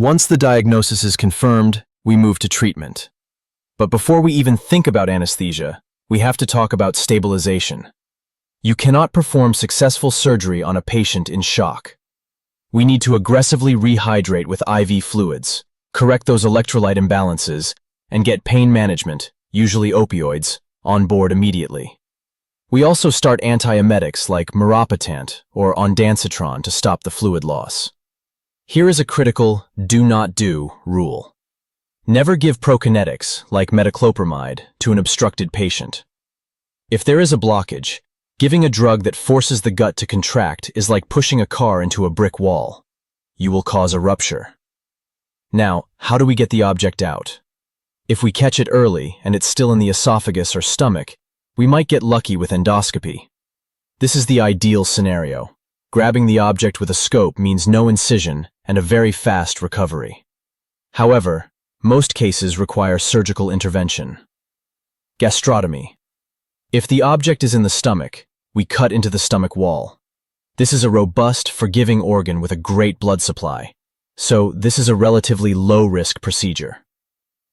Once the diagnosis is confirmed, we move to treatment. But before we even think about anesthesia, we have to talk about stabilization. You cannot perform successful surgery on a patient in shock. We need to aggressively rehydrate with IV fluids, correct those electrolyte imbalances, and get pain management, usually opioids, on board immediately. We also start antiemetics like meropitant or ondansetron to stop the fluid loss. Here is a critical do not do rule. Never give prokinetics, like metoclopramide, to an obstructed patient. If there is a blockage, giving a drug that forces the gut to contract is like pushing a car into a brick wall. You will cause a rupture. Now, how do we get the object out? If we catch it early and it's still in the esophagus or stomach, we might get lucky with endoscopy. This is the ideal scenario. Grabbing the object with a scope means no incision and a very fast recovery. However, most cases require surgical intervention. Gastrotomy. If the object is in the stomach, we cut into the stomach wall. This is a robust, forgiving organ with a great blood supply, so this is a relatively low-risk procedure.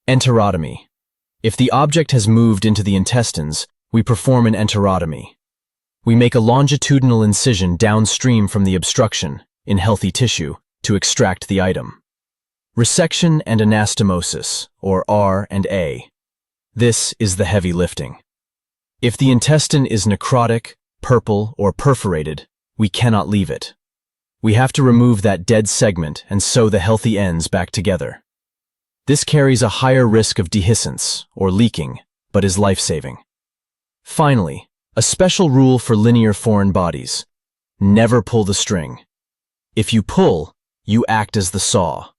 Enterotomy. If the object has moved into the intestines, we perform an enterotomy. We make a longitudinal incision downstream from the obstruction, in healthy tissue, to extract the item. Resection and anastomosis, or R and A. This is the heavy lifting. If the intestine is necrotic, purple, or perforated, we cannot leave it. We have to remove that dead segment and sew the healthy ends back together. This carries a higher risk of dehiscence, or leaking, but is life-saving. Finally, a special rule for linear foreign bodies. Never pull the string. If you pull, you act as the saw.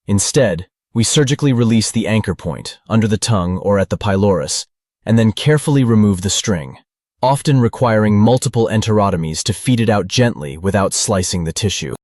Instead, we surgically release the anchor point, under the tongue or at the pylorus, and then carefully remove the string, often requiring multiple enterotomies to feed it out gently without slicing the tissue.